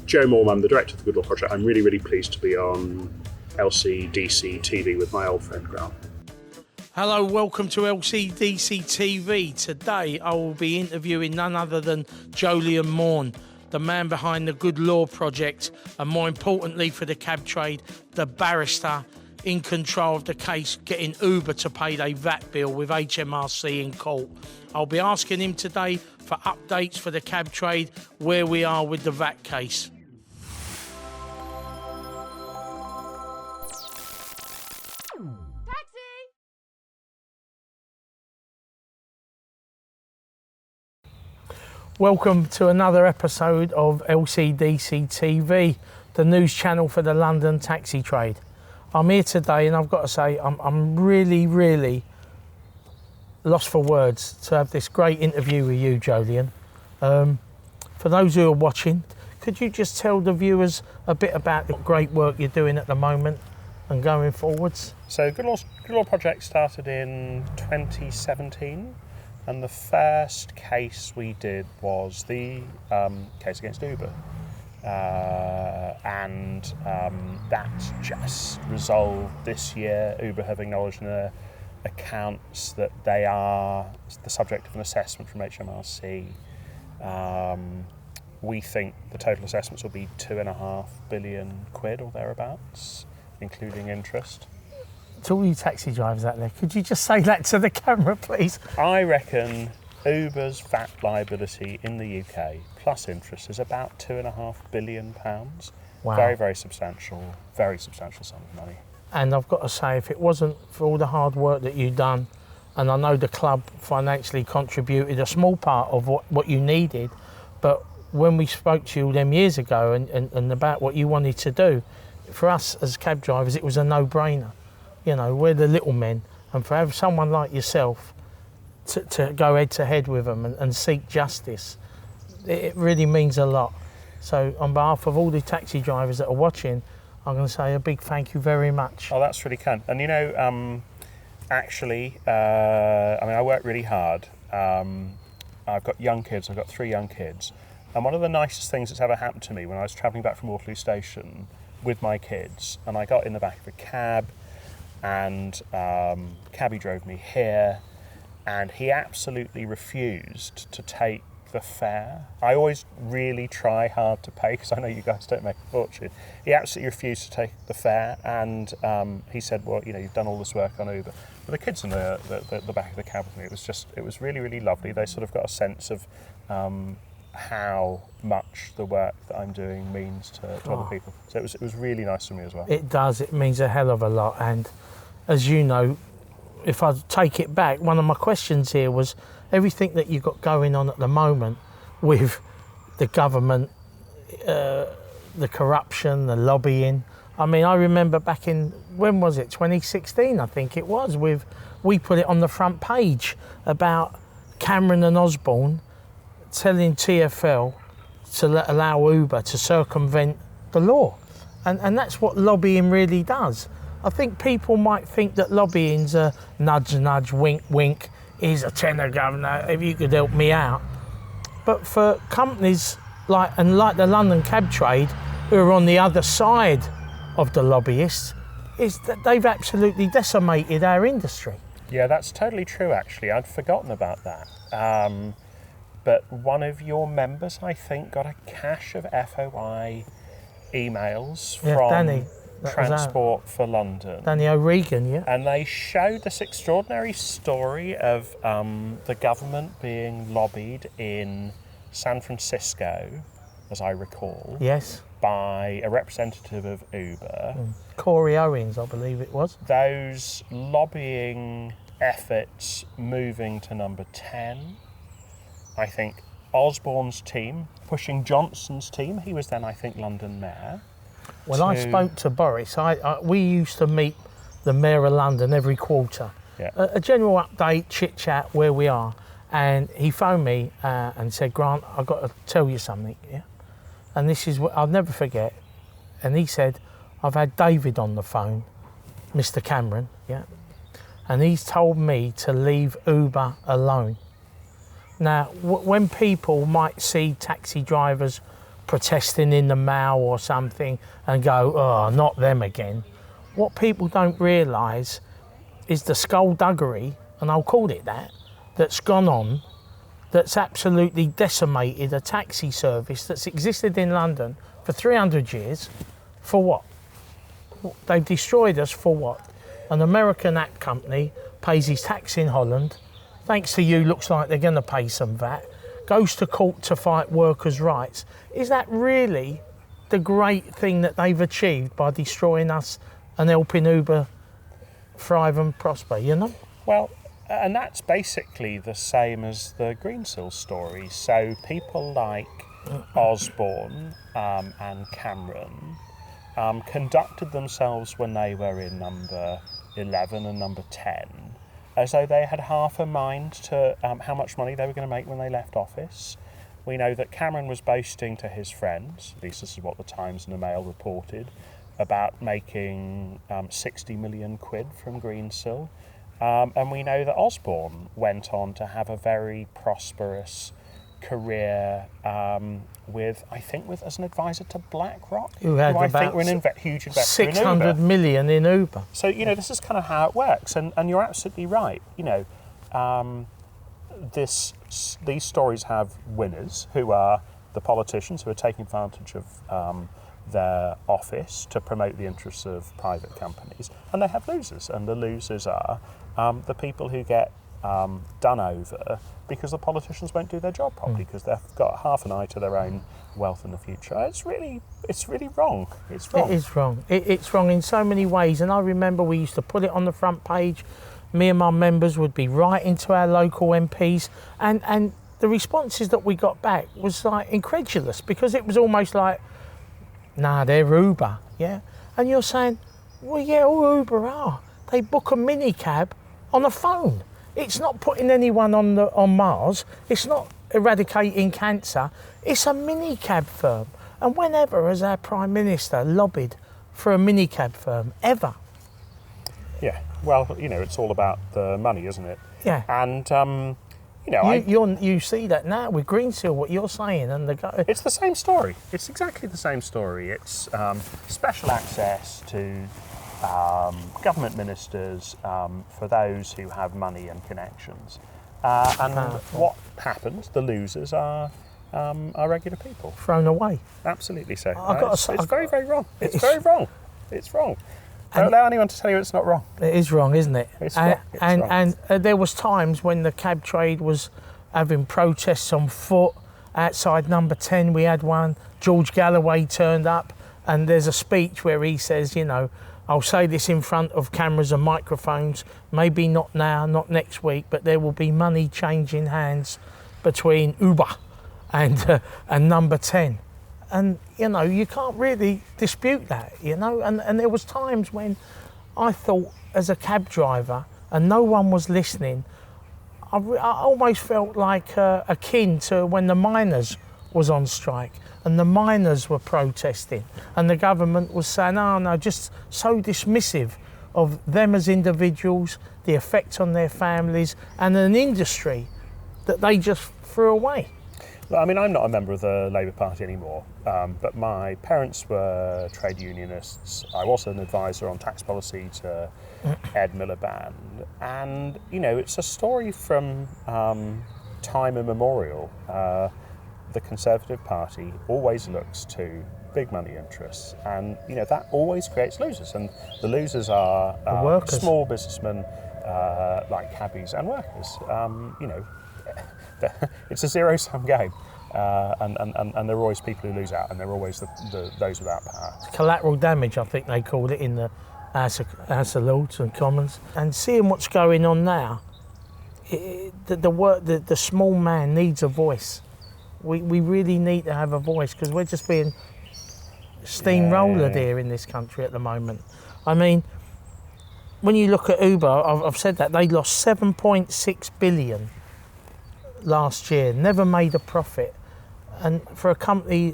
Jolyon Maugham, I'm the director of the Good Law Project. I'm really, really pleased to be on LCDC TV with my old friend Grant. Hello, welcome to LCDC TV. Today I will be interviewing none other than Jolyon Maugham, the man behind the Good Law Project, and more importantly for the cab trade, the barrister in control of the case getting Uber to pay their VAT bill with HMRC in court. I'll be asking him today for updates for the cab trade, where we are with the VAT case. Welcome to another episode of LCDC TV, the news channel for the London taxi trade. I'm here today and I've got to say I'm really lost for words to have this great interview with you, Jolyon. For those who are watching, could you just tell the viewers a bit about the great work you're doing at the moment and going forwards? So Good Law Project started in 2017. And the first case we did was the case against Uber. That just resolved this year. Uber have acknowledged in their accounts that they are the subject of an assessment from HMRC. We think the total assessments will be £2.5 billion or thereabouts, including interest. To all you taxi drivers out there, could you just say that to the camera, please? I reckon Uber's VAT liability in the UK, plus interest, is about £2.5 billion. Wow. Very substantial sum of money. And I've got to say, if it wasn't for all the hard work that you've done, and I know the club financially contributed a small part of what you needed, but when we spoke to you them years ago and about what you wanted to do, for us as cab drivers, it was a no-brainer. You know, we're the little men, and for have someone like yourself to go head to head with them and seek justice, it really means a lot. So on behalf of all the taxi drivers that are watching, I'm going to say a big thank you very much. Oh, that's really kind. And you know, I work really hard. I've got young kids, I've got 3 young kids. And one of the nicest things that's ever happened to me when I was travelling back from Waterloo Station with my kids, and I got in the back of a cab, and cabbie drove me here, and he absolutely refused to take the fare. I always really try hard to pay because I know you guys don't make a fortune. He absolutely refused to take the fare, and he said, well, you know, you've done all this work on Uber. But the kids in the back of the cab with me, it was really lovely. They sort of got a sense of how much the work that I'm doing means to other people. So it was really nice for me as well. It does. It means a hell of a lot. And as you know, if I take it back, one of my questions here was everything that you've got going on at the moment with the government, the corruption, the lobbying. I mean, I remember back in, when was it, 2016, I think it was, we put it on the front page about Cameron and Osborne telling TfL to allow Uber to circumvent the law. And that's what lobbying really does. I think people might think that lobbying's a nudge, nudge, wink, wink, here's a tenner, governor, if you could help me out. But for companies like the London cab trade, who are on the other side of the lobbyists, is that they've absolutely decimated our industry. Yeah, that's totally true, actually. I'd forgotten about that. But one of your members, I think, got a cache of FOI emails from Danny, Transport for London. Danny O'Regan, yeah. And they showed this extraordinary story of the government being lobbied in San Francisco, as I recall. Yes. By a representative of Uber. Corey Owens, I believe it was. Those lobbying efforts moving to number 10. I think Osborne's team pushing Johnson's team. He was then, I think, London Mayor. When I spoke to Boris, we used to meet the Mayor of London every quarter. Yeah. A general update, chit-chat, where we are. And he phoned me and said, Grant, I've got to tell you something, yeah? And this is what I'll never forget. And he said, I've had David on the phone, Mr. Cameron, yeah? And he's told me to leave Uber alone. Now, when people might see taxi drivers protesting in the mail or something and go, oh, not them again. What people don't realise is the skullduggery, and I'll call it that, that's gone on, that's absolutely decimated a taxi service that's existed in London for 300 years. For what? They've destroyed us for what? An American app company pays his tax in Holland, thanks to you, looks like they're going to pay some VAT, goes to court to fight workers' rights. Is that really the great thing that they've achieved by destroying us and helping Uber thrive and prosper, you know? Well, and that's basically the same as the Greensill story. So people like Osborne and Cameron conducted themselves when they were in number 11 and number 10 as though they had half a mind to how much money they were going to make when they left office. We know that Cameron was boasting to his friends, at least this is what the Times and the Mail reported, about making 60 million quid from Greensill. And we know that Osborne went on to have a very prosperous career with as an advisor to BlackRock, who I think were an huge investor 600 in Uber. million in Uber. So, this is kind of how it works. And you're absolutely right. These stories have winners who are the politicians who are taking advantage of their office to promote the interests of private companies. And they have losers. And the losers are the people who get done over because the politicians won't do their job properly, because they've got half an eye to their own wealth in the future. It's really wrong. It's wrong. It is wrong. It's wrong in so many ways. And I remember we used to put it on the front page. Me and my members would be writing to our local MPs, and the responses that we got back was like incredulous, because it was almost like, nah, they're Uber, yeah? And you're saying, well, yeah, all Uber are. They book a minicab on a phone. It's not putting anyone on Mars. It's not eradicating cancer. It's a minicab firm. And whenever has our Prime Minister lobbied for a minicab firm? Ever? Yeah. Well, it's all about the money, isn't it? Yeah. And, you see that now with Greensill, what you're saying, and it's the same story. It's exactly the same story. It's special access to government ministers for those who have money and connections. What happens? The losers are regular people. Thrown away. Absolutely so. It's very, very wrong. It's very wrong. It's wrong. Don't allow anyone to tell you it's not wrong. It is wrong, isn't it? It's wrong. And there was times when the cab trade was having protests on foot outside number 10. We had one. George Galloway turned up, and there's a speech where he says, I'll say this in front of cameras and microphones, maybe not now, not next week, but there will be money changing hands between Uber and number 10. And, you can't really dispute that, And there was times when I thought, as a cab driver, and no one was listening, I almost felt like akin to when the miners was on strike and the miners were protesting and the government was saying, oh, no, just so dismissive of them as individuals, the effect on their families, and an industry that they just threw away. I mean, I'm not a member of the Labour Party anymore, but my parents were trade unionists. I was an advisor on tax policy to Ed Miliband. And, it's a story from time immemorial. The Conservative Party always looks to big money interests, and, that always creates losers. And the losers are small businessmen like cabbies and workers. It's a zero-sum game, and there are always people who lose out, and there are always those without power. Collateral damage, I think they called it in the House of Lords and Commons. And seeing what's going on now, the small man needs a voice. We really need to have a voice, because we're just being steamrollered here in this country at the moment. I mean, when you look at Uber, I've said that they lost 7.6 billion last year, never made a profit. And for a company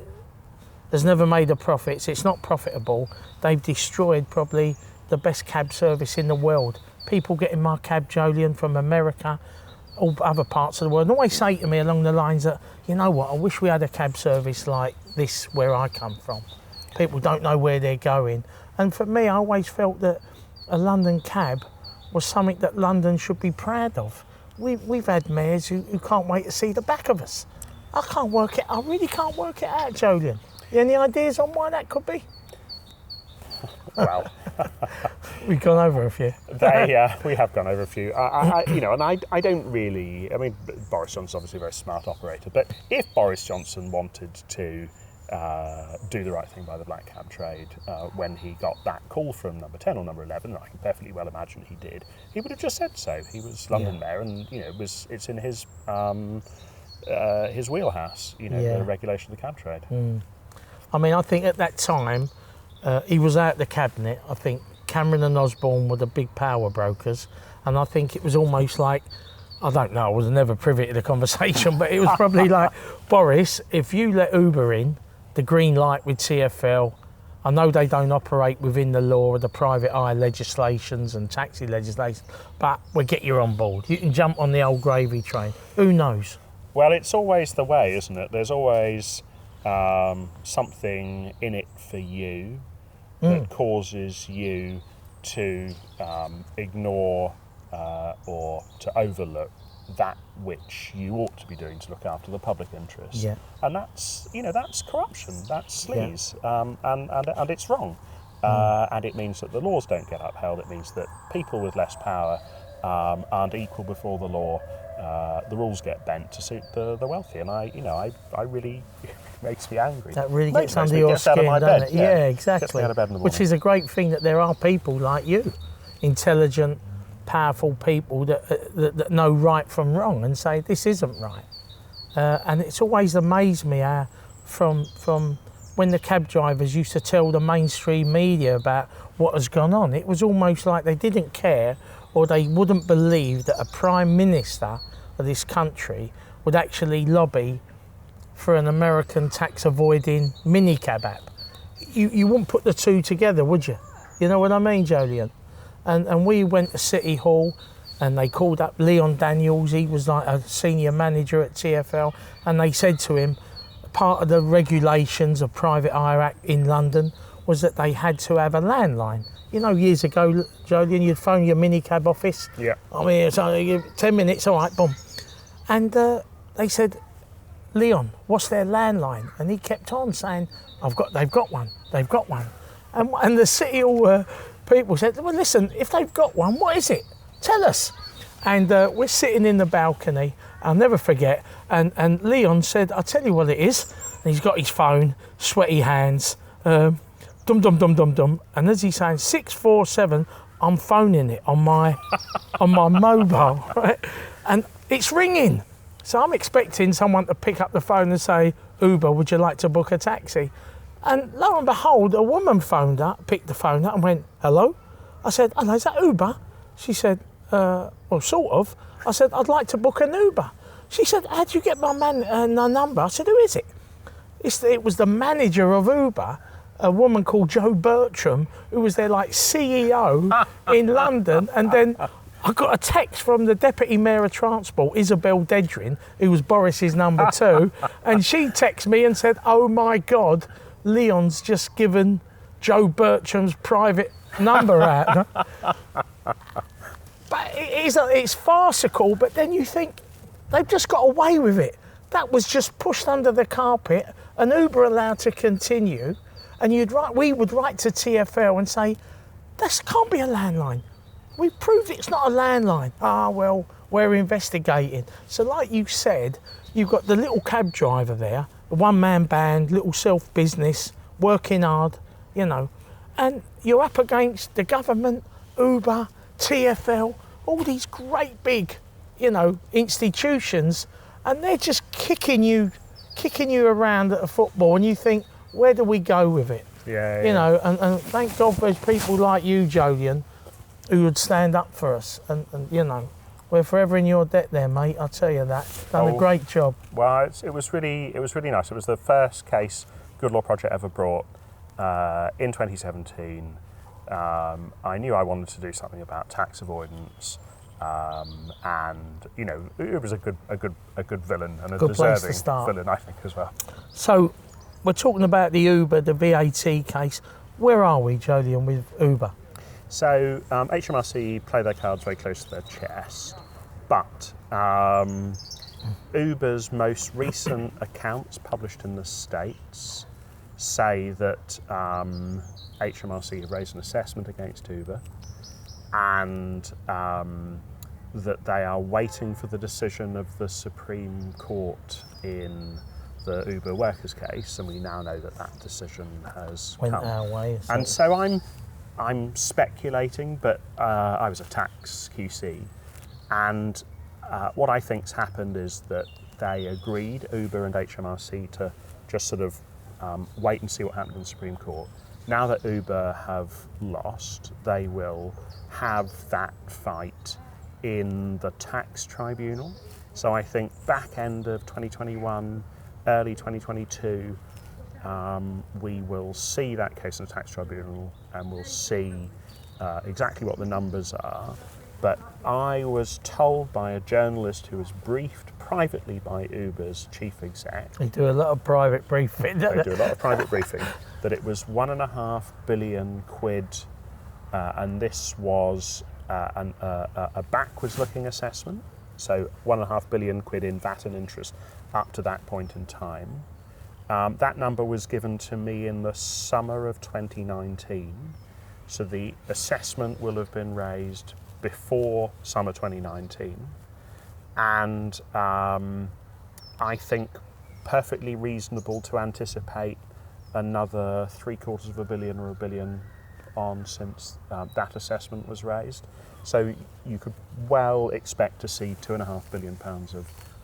that's never made a profit, it's not profitable. They've destroyed probably the best cab service in the world. People get in my cab, Jolyon, from America, all other parts of the world, and always say to me along the lines that, you know what, I wish we had a cab service like this where I come from. People don't know where they're going. And for me, I always felt that a London cab was something that London should be proud of. We've had mayors who can't wait to see the back of us. I really can't work it out, Jolyon. Any ideas on why that could be? Well, We've gone over a few. we have gone over a few. I don't really. I mean, Boris Johnson's obviously a very smart operator, but if Boris Johnson wanted to do the right thing by the black cab trade when he got that call from number 10 or number 11, and I can perfectly well imagine he did, he would have just said so. He was London mayor, and it's in his wheelhouse. The regulation of the cab trade. I mean, I think at that time he was out the cabinet. I think Cameron and Osborne were the big power brokers, and I think it was almost like, I don't know, I was never privy to the conversation, but it was probably like, Boris, if you let Uber in, the green light with TfL, I know they don't operate within the law of the private eye legislations and taxi legislation, but we'll get you on board. You can jump on the old gravy train. Who knows? Well, it's always the way, isn't it? There's always something in it for you that causes you to ignore or to overlook that which you ought to be doing to look after the public interest. Yeah. And that's corruption, that's sleaze, and it's wrong. And it means that the laws don't get upheld. It means that people with less power aren't equal before the law. The rules get bent to suit the wealthy, and I really makes me angry. That really gets under your skin, doesn't it? Yeah, exactly. Gets me out of bed in the morning. Which is a great thing, that there are people like you, intelligent, powerful people that know right from wrong and say this isn't right. And it's always amazed me how from when the cab drivers used to tell the mainstream media about what has gone on, it was almost like they didn't care, or they wouldn't believe that a prime minister of this country would actually lobby for an American tax avoiding minicab app. You wouldn't put the two together, would you? You know what I mean, Jolyon? And we went to City Hall, and they called up Leon Daniels. He was like a senior manager at TfL, and they said to him, part of the regulations of Private Hire Act in London was that they had to have a landline. You know, years ago, Jolyon, you'd phone your minicab office. Yeah. I mean, it's only 10 minutes, all right, boom. And they said, Leon, what's their landline? And he kept on saying, they've got one. And the City Hall people said, well, listen, if they've got one, what is it? Tell us. And we're sitting in the balcony, I'll never forget, and Leon said, I'll tell you what it is. And he's got his phone, sweaty hands, dum dum dum dum dum, and as he's saying 647, I'm phoning it on my mobile, right? And it's ringing. So I'm expecting someone to pick up the phone and say, Uber, would you like to book a taxi? And lo and behold, a woman phoned up, picked the phone up and went, hello? I said, hello, is that Uber? She said, well, sort of. I said, I'd like to book an Uber. She said, how'd you get my number? I said, who is it? It was the manager of Uber, a woman called Jo Bertram, who was their CEO in London. And then I got a text from the Deputy Mayor of Transport, Isabel Dedrin, who was Boris's number 2, and she texted me and said, oh my God, Leon's just given Jo Bertram's private number out. But it's farcical, but then you think, they've just got away with it. That was just pushed under the carpet, and Uber allowed to continue, and we would write to TfL and say, this can't be a landline. We've proved it's not a landline. Well, we're investigating. So like you said, you've got the little cab driver there, a one-man band, little self-business, working hard, and you're up against the government, Uber, TfL, all these great big, institutions, and they're just kicking you around at a football, and you think, where do we go with it? Yeah. And thank God there's people like you, Jolyon, who would stand up for us, and we're forever in your debt there, mate. I'll tell you that. Done a great job. Well, it was really nice. It was the first case Good Law Project ever brought in 2017. I knew I wanted to do something about tax avoidance, and it was a good villain and a good place to deserving start. villain, I think, as well. So, we're talking about the Uber, the VAT case. Where are we, Jolyon, with Uber? So HMRC play their cards very close to their chest, but Uber's most recent accounts published in the States say that HMRC have raised an assessment against Uber, and that they are waiting for the decision of the Supreme Court in the Uber workers case, and we now know that that decision has Went come our way. and so I'm speculating, but I was a tax QC, and what I think's happened is that they agreed, Uber and HMRC, to just sort of wait and see what happened in the Supreme Court. Now that Uber have lost, they will have that fight in the tax tribunal. So I think back end of 2021, early 2022, we will see that case in the tax tribunal, and we'll see exactly what the numbers are. But I was told by a journalist who was briefed privately by Uber's chief exec. They do a lot of private briefing. They do a lot of private briefing. That it was £1.5 billion, and this was a backwards-looking assessment. So £1.5 billion in VAT and interest up to that point in time. That number was given to me in the summer of 2019. So the assessment will have been raised before summer 2019. And I think perfectly reasonable to anticipate another £750 million or £1 billion on since that assessment was raised. So you could well expect to see £2.5 billion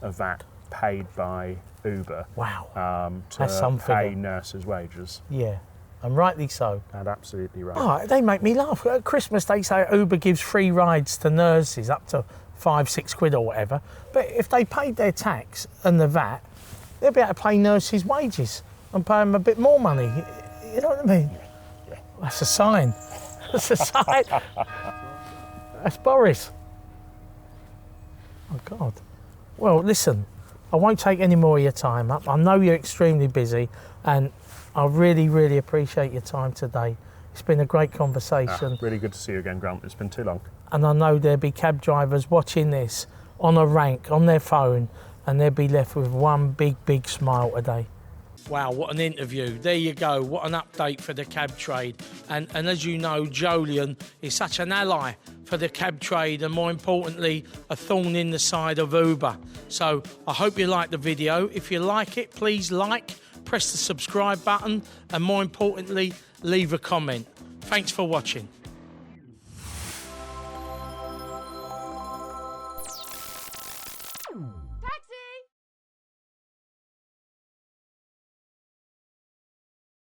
of VAT paid by Uber. Wow. To That's some pay figure. nurses' wages. Yeah, and rightly so. And absolutely right. Oh, they make me laugh. At Christmas, they say Uber gives free rides to nurses up to £5-6 or whatever. But if they paid their tax and the VAT, they'd be able to pay nurses' wages and pay them a bit more money. You know what I mean? Yeah. That's a sign. That's a sign. That's Boris. Oh, God. Well, listen, I won't take any more of your time up. I know you're extremely busy, and I really, really appreciate your time today. It's been a great conversation. Really good to see you again, Grant. It's been too long. And I know there'll be cab drivers watching this on a rank, on their phone, and they'll be left with one big, big smile today. Wow, what an interview. There you go. What an update for the cab trade. And as you know, Jolyon is such an ally for the cab trade, and more importantly, a thorn in the side of Uber. So I hope you like the video. If you like it, please like, press the subscribe button, and more importantly, leave a comment. Thanks for watching.